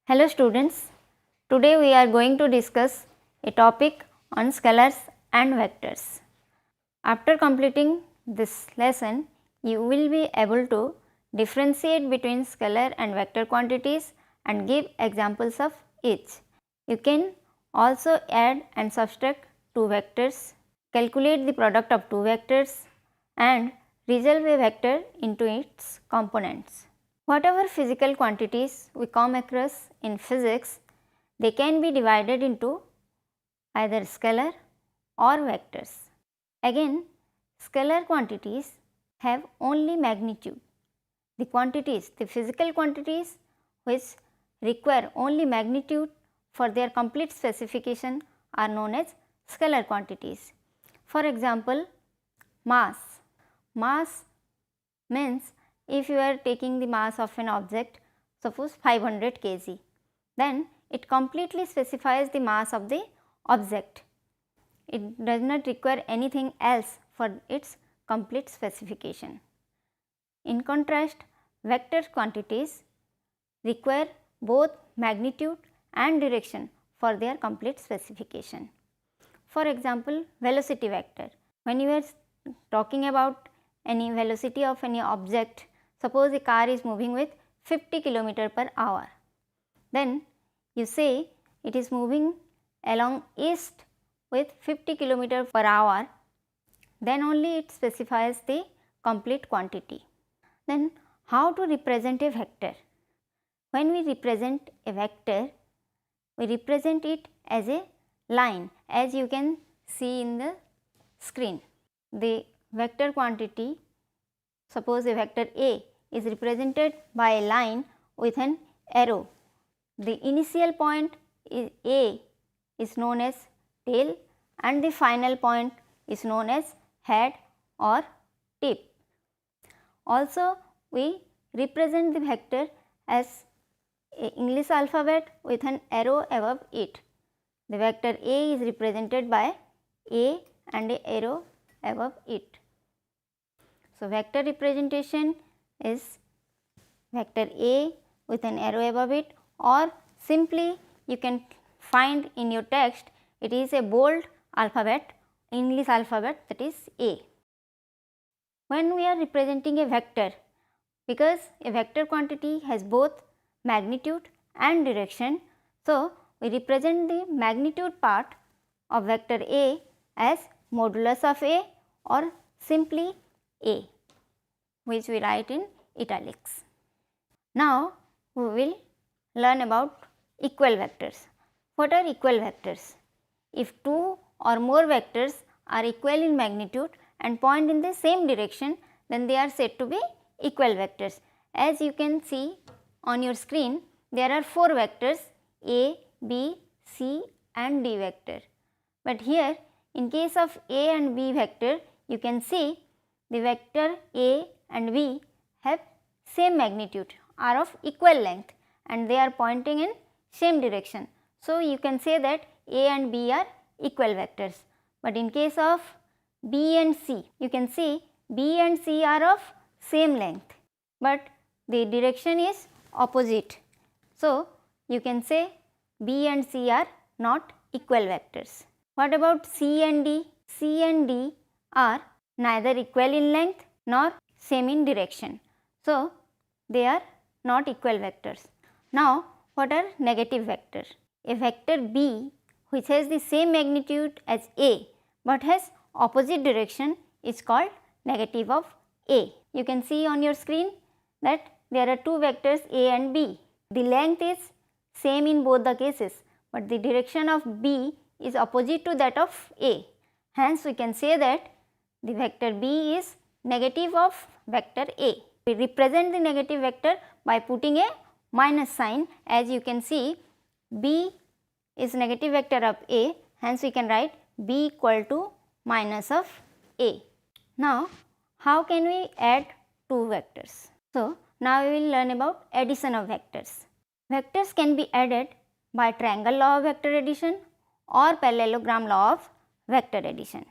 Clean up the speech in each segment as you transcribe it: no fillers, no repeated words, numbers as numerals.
Hello students, today we are going to discuss a topic on scalars and vectors. After completing this lesson, you will be able to differentiate between scalar and vector quantities and give examples of each. You can also add and subtract two vectors, calculate the product of two vectors and resolve a vector into its components. Whatever physical quantities we come across in physics, they can be divided into either scalar or vectors. Again, scalar quantities have only magnitude. The physical quantities which require only magnitude for their complete specification are known as scalar quantities. For example, mass. Mass means if you are taking the mass of an object, suppose 500 kg, then it completely specifies the mass of the object. It does not require anything else for its complete specification. In contrast, vector quantities require both magnitude and direction for their complete specification. For example, velocity vector. When you are talking about any velocity of any object, suppose a car is moving with 50 km per hour, then you say it is moving along east with 50 km per hour, then only it specifies the complete quantity. Then how to represent a vector? When we represent a vector, we represent it as a line, as you can see in the screen. The vector quantity, suppose a vector A is represented by a line with an arrow. The initial point is A is known as tail and the final point is known as head or tip. Also, we represent the vector as a English alphabet with an arrow above it. The vector A is represented by A and a arrow above it. So, vector representation is vector A with an arrow above it, or simply you can find in your text it is a bold alphabet, English alphabet, that is A. When we are representing a vector, because a vector quantity has both magnitude and direction, so we represent the magnitude part of vector A as modulus of A or simply A, which we write in italics. Now, we will learn about equal vectors. What are equal vectors? If two or more vectors are equal in magnitude and point in the same direction, then they are said to be equal vectors. As you can see on your screen, there are four vectors A, B, C and D vector. But here in case of A and B vector, you can see the vector A and B have same magnitude, are of equal length and they are pointing in same direction. So, you can say that A and B are equal vectors. But in case of B and C, you can see B and C are of same length, but the direction is opposite. So, you can say B and C are not equal vectors. What about C and D? C and D are neither equal in length nor same in direction. So, they are not equal vectors. Now, what are negative vectors? A vector B which has the same magnitude as A but has opposite direction is called negative of A. You can see on your screen that there are two vectors A and B. The length is same in both the cases, but the direction of B is opposite to that of A. Hence, we can say that the vector B is negative of vector A. We represent the negative vector by putting a minus sign. As you can see, B is negative vector of A, hence we can write B equal to minus of A. Now, how can we add two vectors? So, now we will learn about addition of vectors. Vectors can be added by triangle law of vector addition or parallelogram law of vector addition.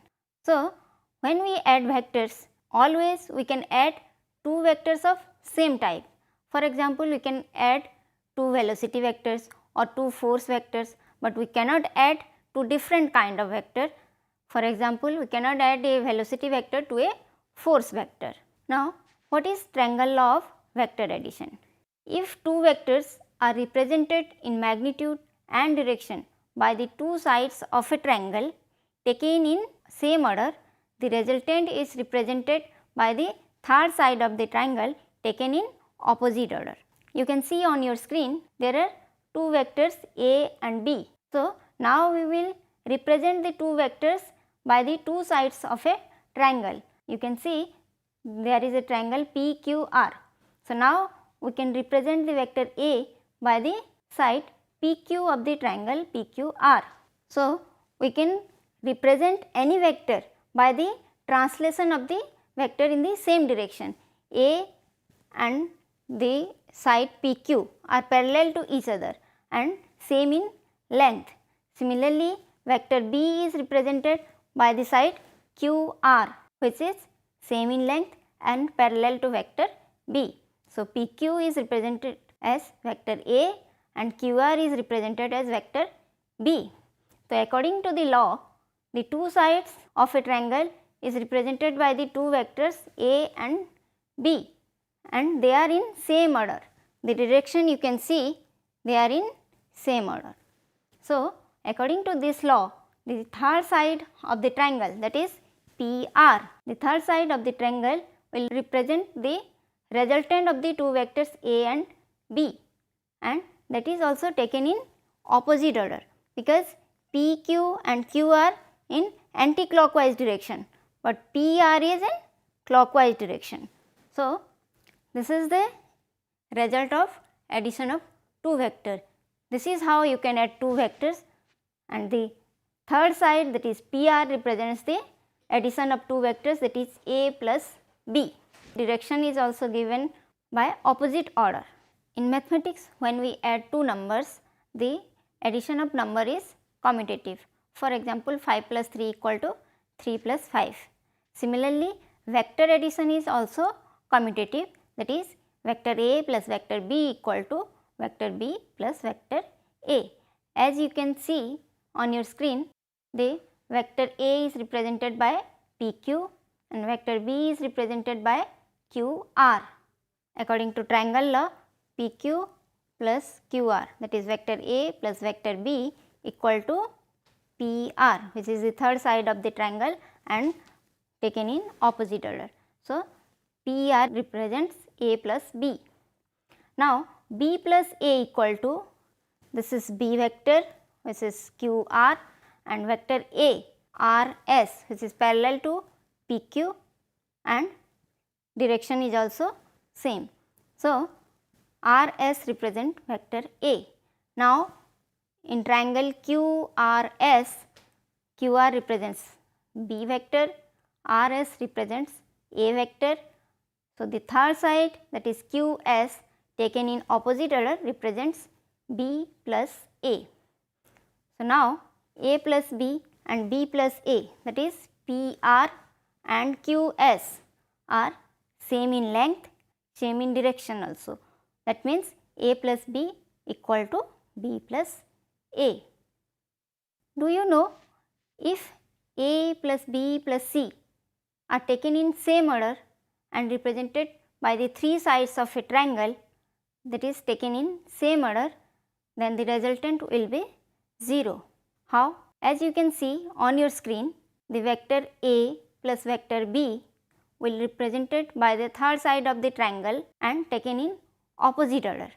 So, when we add vectors, always we can add two vectors of same type. For example, we can add two velocity vectors or two force vectors, but we cannot add two different kind of vector. For example, we cannot add a velocity vector to a force vector. Now, what is triangle law of vector addition? If two vectors are represented in magnitude and direction by the two sides of a triangle taken in same order, the resultant is represented by the third side of the triangle taken in opposite order. You can see on your screen there are two vectors A and B. So, now we will represent the two vectors by the two sides of a triangle. You can see there is a triangle PQR. So, now we can represent the vector A by the side PQ of the triangle PQR. So, we can represent any vector by the translation of the vector in the same direction. A and the side PQ are parallel to each other and same in length. Similarly, vector B is represented by the side QR, which is same in length and parallel to vector B. So, PQ is represented as vector A and QR is represented as vector B. So, according to the law, the two sides of a triangle is represented by the two vectors A and B, and they are in same order. The direction you can see they are in same order. So, according to this law, the third side of the triangle, that is PR, the third side of the triangle will represent the resultant of the two vectors A and B, and that is also taken in opposite order, because PQ and Q are in anti-clockwise direction, but PR is in clockwise direction. So, this is the result of addition of two vectors. This is how you can add two vectors, and the third side, that is PR, represents the addition of two vectors, that is A plus B. Direction is also given by opposite order. In mathematics, when we add two numbers, the addition of number is commutative. For example, 5 plus 3 equal to 3 plus 5. Similarly, vector addition is also commutative, that is vector A plus vector B equal to vector B plus vector A. As you can see on your screen, the vector A is represented by PQ and vector B is represented by QR. According to triangle law, PQ plus QR, that is vector A plus vector B equal to PR, which is the third side of the triangle and taken in opposite order. So, PR represents A plus B. Now, B plus A equal to, this is B vector, which is QR, and vector A RS, which is parallel to PQ and direction is also same. So, RS represent vector A. Now, in triangle QRS, QR represents B vector, RS represents A vector. So, the third side, that is QS, taken in opposite order, represents B plus A. So, now A plus B and B plus A, that is PR and QS, are same in length, same in direction also. That means A plus B equal to B plus A. Do you know, if A plus B plus C are taken in same order and represented by the three sides of a triangle, that is taken in same order, then the resultant will be 0. How? As you can see on your screen, the vector A plus vector B will represented by the third side of the triangle and taken in opposite order.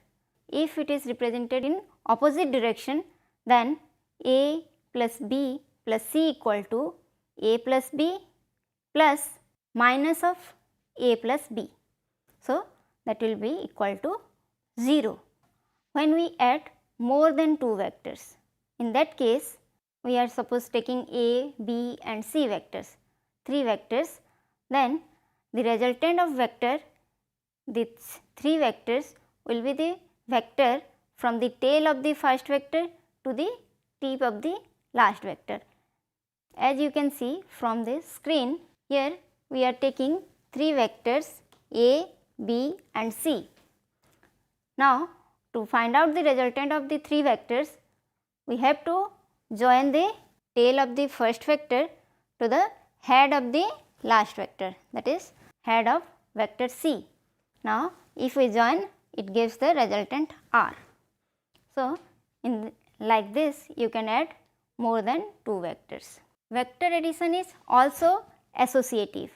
If it is represented in opposite direction, then A plus B plus C equal to A plus B plus minus of A plus B. So, that will be equal to 0. When we add more than two vectors, in that case we are suppose taking A, B and C vectors, 3 vectors, then the resultant of vector, these 3 vectors will be the vector from the tail of the first vector to the tip of the last vector. As you can see from the screen, here we are taking 3 vectors A, B and C. Now, to find out the resultant of the three vectors, we have to join the tail of the first vector to the head of the last vector, that is head of vector C. Now, if we join, it gives the resultant R. So, like this you can add more than two vectors. Vector addition is also associative.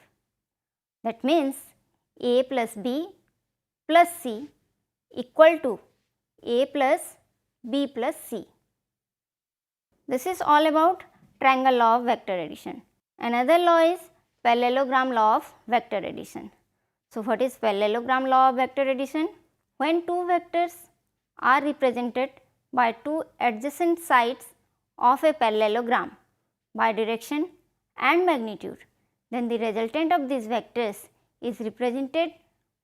That means A plus B plus C equal to A plus B plus C. This is all about triangle law of vector addition. Another law is parallelogram law of vector addition. So, what is parallelogram law of vector addition? When two vectors are represented by two adjacent sides of a parallelogram by direction and magnitude, then the resultant of these vectors is represented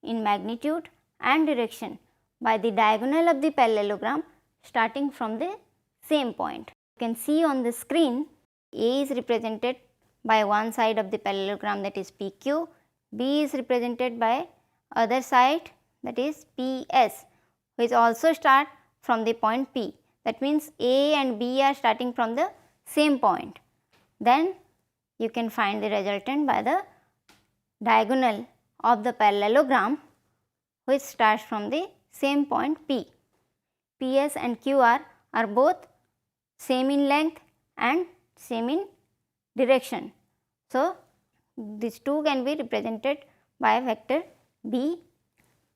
in magnitude and direction by the diagonal of the parallelogram starting from the same point. You can see on the screen, A is represented by one side of the parallelogram, that is PQ, B is represented by other side, that is PS, which also start from the point P. That means A and B are starting from the same point. Then you can find the resultant by the diagonal of the parallelogram which starts from the same point P. PS and QR are both same in length and same in direction. So, these two can be represented by vector B,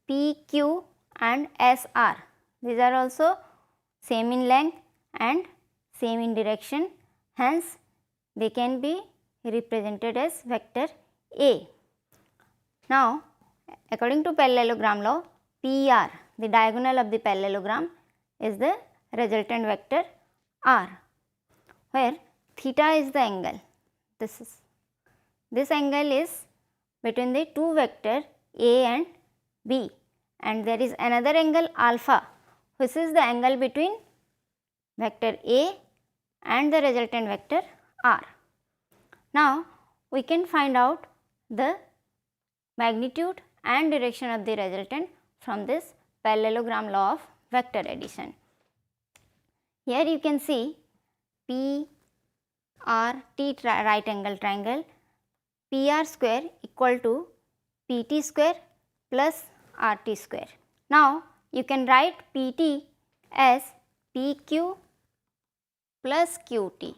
P, Q and SR. These are also same in length and same in direction, hence they can be represented as vector A. Now, according to parallelogram law, PR, the diagonal of the parallelogram, is the resultant vector R, where theta is the angle. This angle is between the two vector A and B, and there is another angle alpha, which is the angle between vector A and the resultant vector R. Now, we can find out the magnitude and direction of the resultant from this parallelogram law of vector addition. Here you can see PRT right angle triangle, PR square equal to PT square plus RT square. Now, you can write PT as PQ plus QT.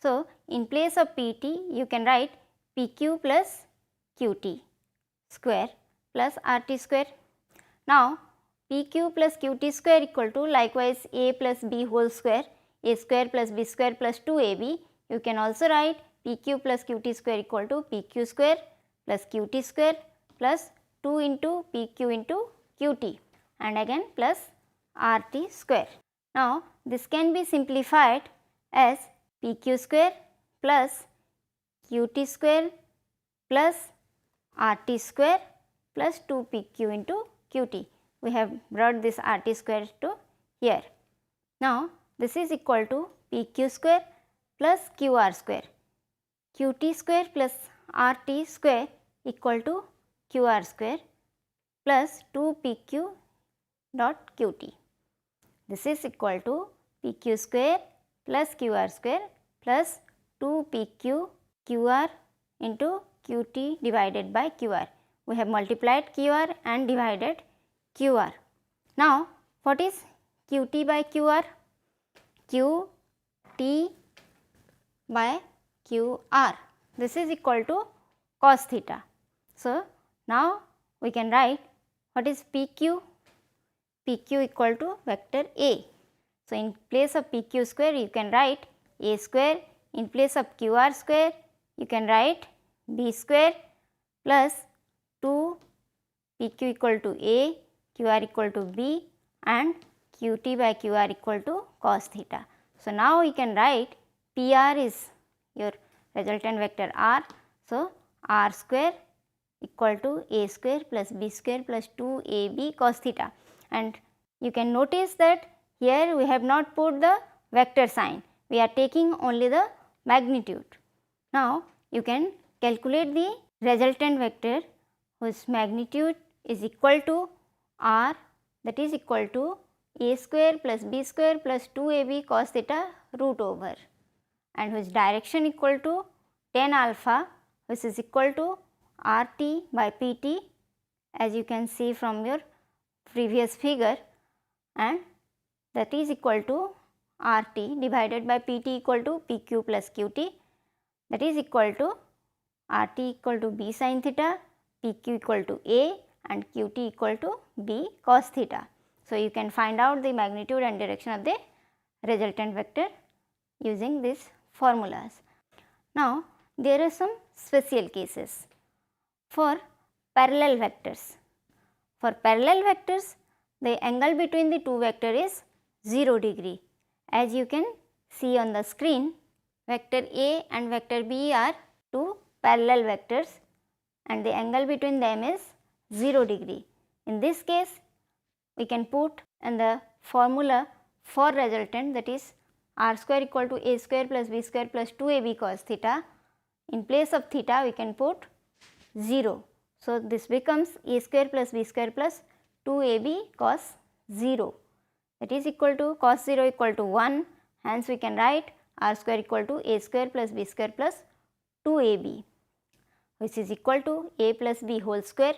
So, in place of PT, you can write PQ plus QT square plus RT square. Now, PQ plus QT square equal to likewise A plus B whole square, A square plus B square plus 2AB. You can also write PQ plus QT square equal to PQ square plus QT square plus 2 into PQ into QT and again plus RT square. Now, this can be simplified as PQ square plus QT square plus RT square plus 2PQ into QT. We have brought this RT square to here. Now, this is equal to PQ square plus QR square. QT square plus RT square equal to QR square plus 2PQ dot QT. This is equal to PQ square plus QR square plus 2PQ QR into QT divided by QR. We have multiplied QR and divided QR. Now, what is QT by QR? QT by QR. This is equal to cos theta. So, now we can write what is PQ? PQ equal to vector A. So, in place of PQ square you can write A square, in place of QR square you can write B square plus 2 PQ equal to A, QR equal to B and QT by QR equal to cos theta. So, now we can write PR is your resultant vector R. So, R square equal to A square plus B square plus 2AB cos theta, and you can notice that here we have not put the vector sign, we are taking only the magnitude. Now, you can calculate the resultant vector whose magnitude is equal to R that is equal to a square plus b square plus 2ab cos theta root over, and whose direction equal to tan alpha, which is equal to RT by PT, as you can see from your previous figure, and that is equal to RT divided by PT equal to PQ plus QT, that is equal to RT equal to B sin theta, PQ equal to A, and QT equal to B cos theta. So, you can find out the magnitude and direction of the resultant vector using these formulas. Now, there are some special cases for parallel vectors. For parallel vectors, the angle between the two vectors is 0 degree. As you can see on the screen, vector A and vector B are two parallel vectors and the angle between them is 0 degree. In this case, we can put in the formula for resultant, that is r square equal to a square plus b square plus 2ab cos theta. In place of theta, we can put 0. So, this becomes a square plus b square plus 2ab cos 0, that is equal to cos 0 equal to 1. Hence, we can write r square equal to a square plus b square plus 2ab, which is equal to a plus b whole square.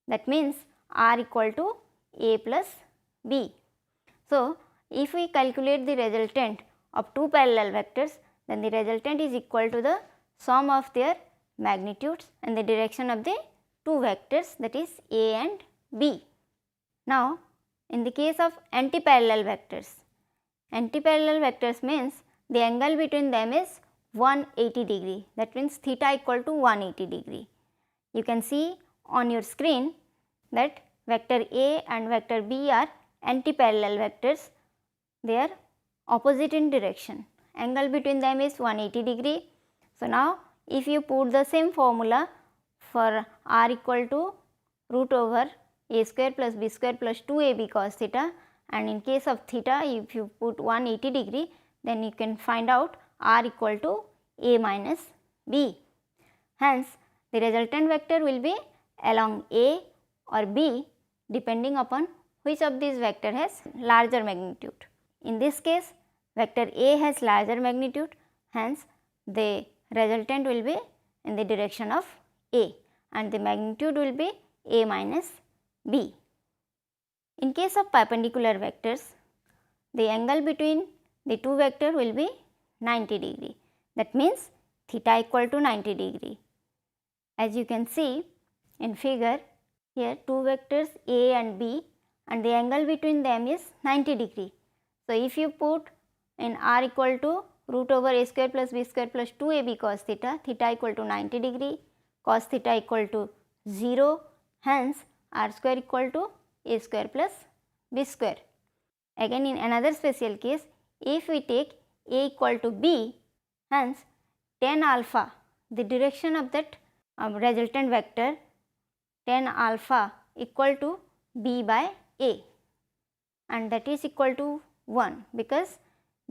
That means r equal to a plus b. So, if we calculate the resultant of two parallel vectors, then the resultant is equal to the sum of their magnitudes and the direction of the two vectors, that is a and b. Now, in the case of antiparallel vectors means the angle between them is 180 degree, that means theta equal to 180 degree. You can see on your screen that vector A and vector B are antiparallel vectors, they are opposite in direction, angle between them is 180 degree. So, now if you put the same formula for r equal to root over a square plus b square plus 2ab cos theta, and in case of theta if you put 180 degree, then you can find out r equal to a minus b. Hence, the resultant vector will be along a or b depending upon which of these vector has larger magnitude. In this case, vector A has larger magnitude, hence the resultant will be in the direction of A and the magnitude will be A minus B. In case of perpendicular vectors, the angle between the two vectors will be 90 degree. That means theta equal to 90 degree. As you can see in figure, here two vectors A and B and the angle between them is 90 degree. So, if you put in r equal to root over a square plus b square plus 2ab cos theta, theta equal to 90 degree, cos theta equal to 0, hence r square equal to a square plus b square. Again, in another special case, if we take a equal to b, hence tan alpha, the direction of that resultant vector, tan alpha equal to b by a, and that is equal to 1 because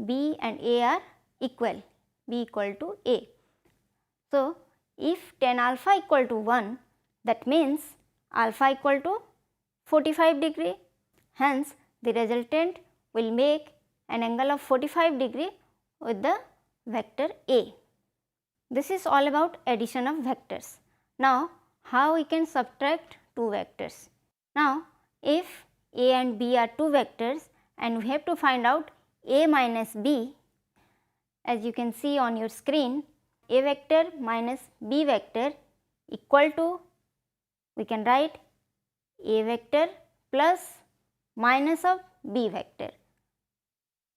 b and a are equal, b equal to a. So, if tan alpha equal to 1, that means alpha equal to 45 degree, hence the resultant will make an angle of 45 degree with the vector A. This is all about addition of vectors. Now, how we can subtract two vectors? Now, if A and B are two vectors and we have to find out A minus B, as you can see on your screen, A vector minus B vector equal to, we can write A vector plus minus of B vector.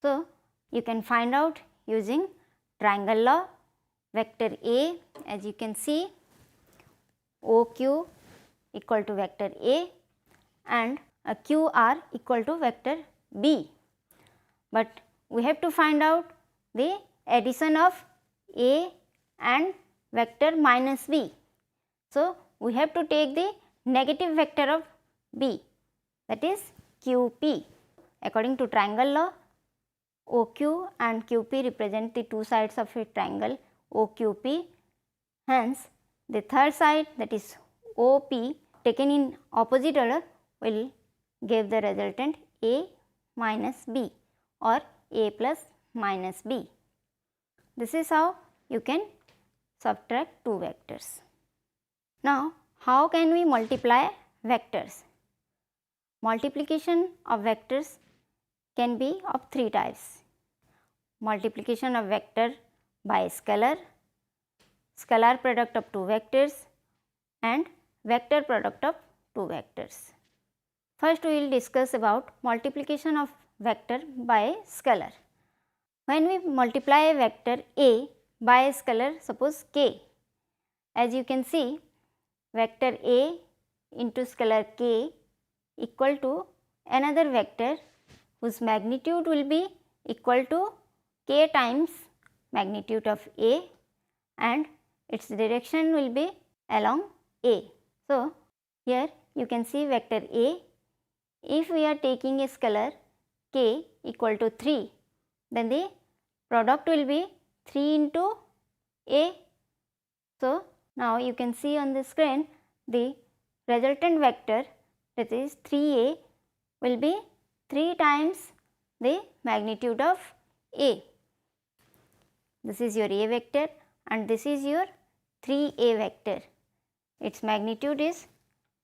So, you can find out using triangle law. Vector A, as you can see, OQ equal to vector A and a QR equal to vector B. But we have to find out the addition of A and vector minus B. So, we have to take the negative vector of B, that is QP. According to triangle law, OQ and QP represent the two sides of a triangle OQP. Hence, the third side, that is OP, taken in opposite order will gave the resultant A minus B or A plus minus B. This is how you can subtract two vectors. Now, how can we multiply vectors? Multiplication of vectors can be of three types. Multiplication of vector by scalar, scalar product of two vectors, and vector product of two vectors. First, we will discuss about multiplication of vector by scalar. When we multiply a vector A by a scalar, suppose k, as you can see, vector A into scalar k equal to another vector whose magnitude will be equal to k times magnitude of A and its direction will be along A. So, here you can see vector A. If we are taking a scalar k equal to 3, then the product will be 3 into A. So, now you can see on the screen the resultant vector, that is 3A, will be 3 times the magnitude of A. This is your A vector and this is your 3A vector. Its magnitude is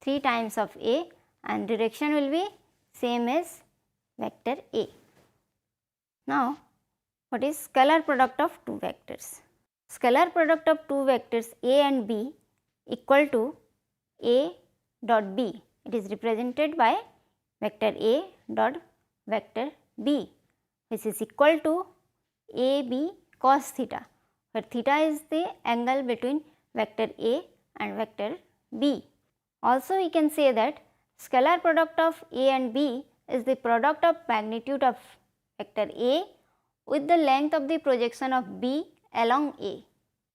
3 times of A and direction will be same as vector A. Now, what is scalar product of two vectors? Scalar product of two vectors A and B equal to A dot B. It is represented by vector A dot vector B, which is equal to AB cos theta, where theta is the angle between vector A and vector B. Also, we can say that scalar product of A and B is the product of magnitude of vector A with the length of the projection of B along A.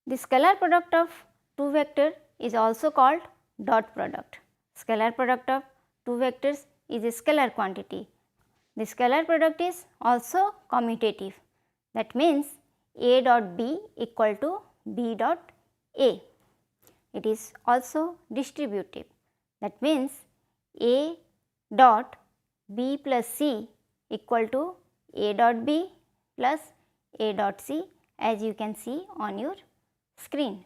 The scalar product of two vectors is also called dot product. Scalar product of two vectors is a scalar quantity. The scalar product is also commutative. That means A dot B equal to B dot A. It is also distributive. That means A dot B plus C equal to A dot B plus A dot C, as you can see on your screen.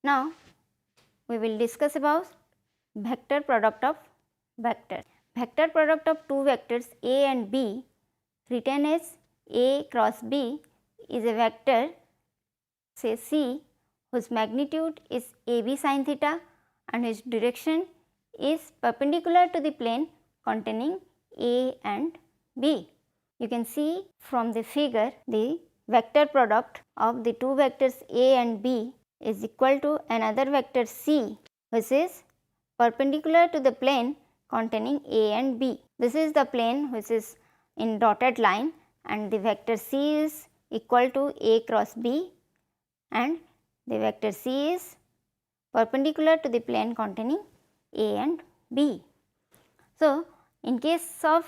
Now, we will discuss about vector product of vectors. Vector product of two vectors A and B written as A cross B is a vector, say C, whose magnitude is AB sin theta and whose direction is perpendicular to the plane containing A and B. You can see from the figure the vector product of the two vectors A and B is equal to another vector C, which is perpendicular to the plane containing A and B. This is the plane which is in dotted line and the vector C is equal to A cross B and the vector C is perpendicular to the plane containing A and B. So, in case of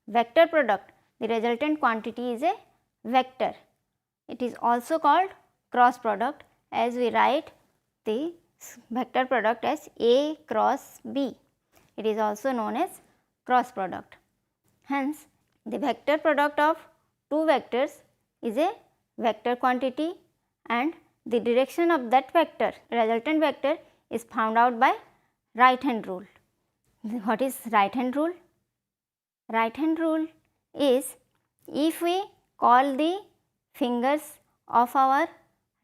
vector product, the resultant quantity is a vector. It is also called cross product, as we write the vector product as A cross B. It is also known as cross product. Hence, the vector product of two vectors is a vector quantity and the direction of that vector, resultant vector, is found out by right hand rule. What is right hand rule? Right hand rule is, if we call the fingers of our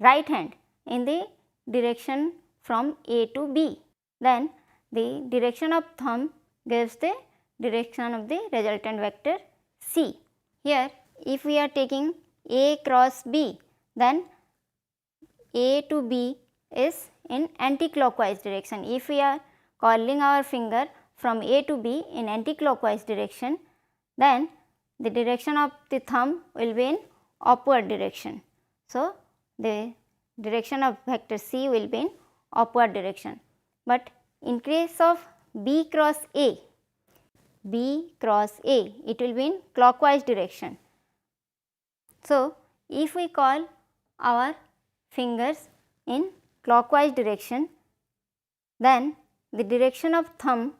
right hand in the direction from A to B, then the direction of thumb gives the direction of the resultant vector C. Here, if we are taking A cross B, then A to B is in anti-clockwise direction. If we are calling our finger from A to B in anti-clockwise direction, then the direction of the thumb will be in upward direction. So, the direction of vector C will be in upward direction. But in case of B cross A, it will be in clockwise direction. So, if we call our fingers in clockwise direction, then the direction of thumb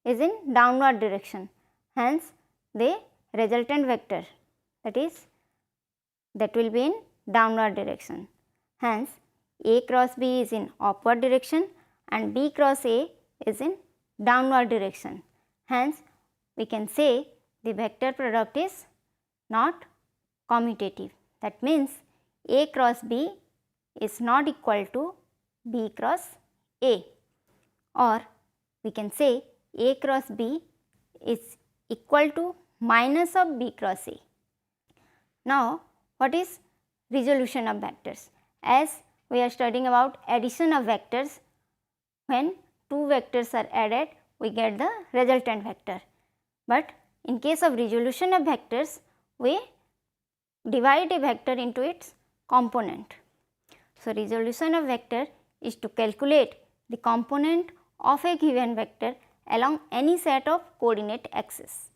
is in downward direction. Hence, the resultant vector that will be in downward direction. Hence, A cross B is in upward direction and B cross A is in downward direction. Hence, we can say the vector product is not commutative. That means, A cross B is not equal to B cross A, or we can say A cross B is equal to minus of B cross A. Now, what is resolution of vectors? As we are studying about addition of vectors, when two vectors are added, we get the resultant vector. But in case of resolution of vectors, we divide a vector into its component. So, resolution of vector is to calculate the component of a given vector along any set of coordinate axes.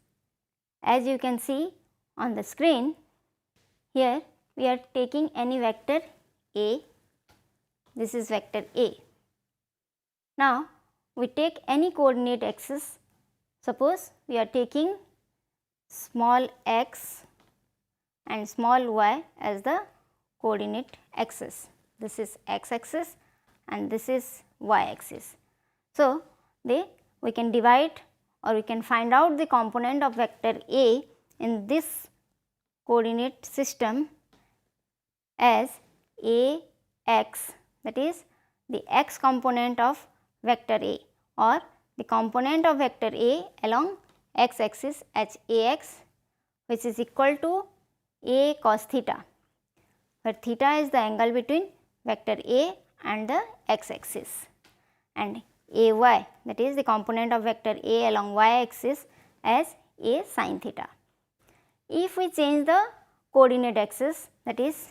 As you can see on the screen, here we are taking any vector A, this is vector A. Now, we take any coordinate axis. Suppose we are taking small x and small y as the coordinate axis. This is x axis and this is y axis. So, we can divide or we can find out the component of vector A in this coordinate system as Ax, that is the x component of vector A, or the component of vector A along x axis as Ax, which is equal to A cos theta, where theta is the angle between vector A and the x axis, and Ay, that is the component of vector A along y axis as A sin theta. If we change the coordinate axis, that is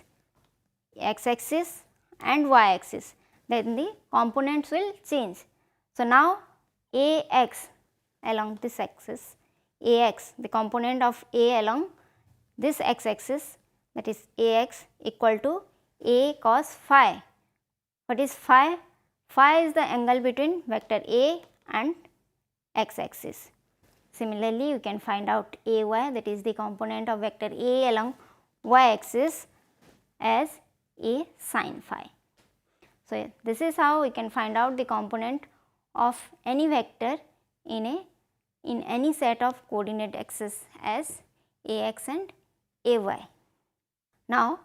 x axis and y axis, then the components will change. So, now Ax along this axis, Ax, the component of A along this x axis, that is Ax equal to A cos phi. What is phi? Phi is the angle between vector A and x axis. Similarly, you can find out Ay, that is the component of vector A along y axis as A sin phi. So, this is how we can find out the component of any vector in any set of coordinate axes as Ax and Ay. Now,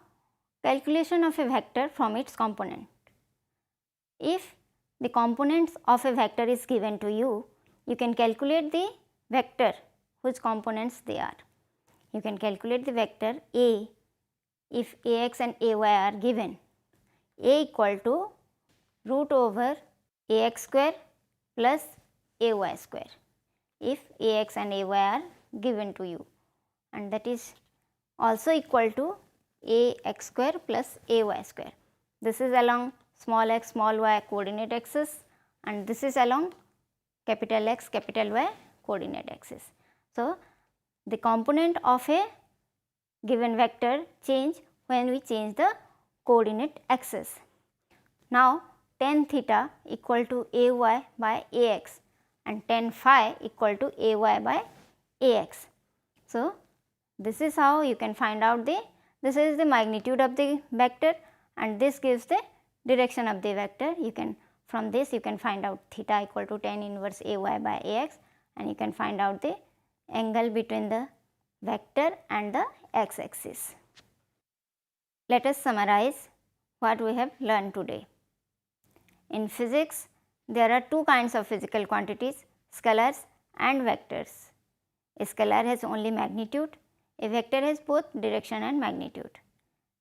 calculation of a vector from its component. If the components of a vector is given to you, you can calculate the vector whose components they are. You can calculate the vector A if Ax and Ay are given. A equal to root over Ax square plus Ay square if Ax and Ay are given to you, and that is also equal to Ax square plus Ay square. This is along small x small y coordinate axis and this is along capital X capital Y coordinate axis. So, the component of a given vector change when we change the coordinate axis. Now, tan theta equal to Ay by Ax and tan phi equal to Ay by Ax. So, this is how you can find out this is the magnitude of the vector and this gives the direction of the vector. You can, from this you can find out theta equal to tan inverse Ay by Ax, and you can find out the angle between the vector and the x axis. Let us summarize what we have learned today. In physics, there are two kinds of physical quantities, scalars and vectors. A scalar has only magnitude, a vector has both direction and magnitude.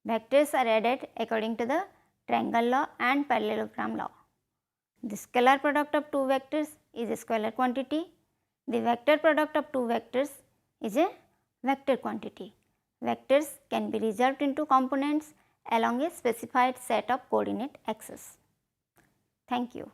Vectors are added according to the triangle law and parallelogram law. The scalar product of two vectors is a scalar quantity. The vector product of two vectors is a vector quantity. Vectors can be resolved into components along a specified set of coordinate axes. Thank you.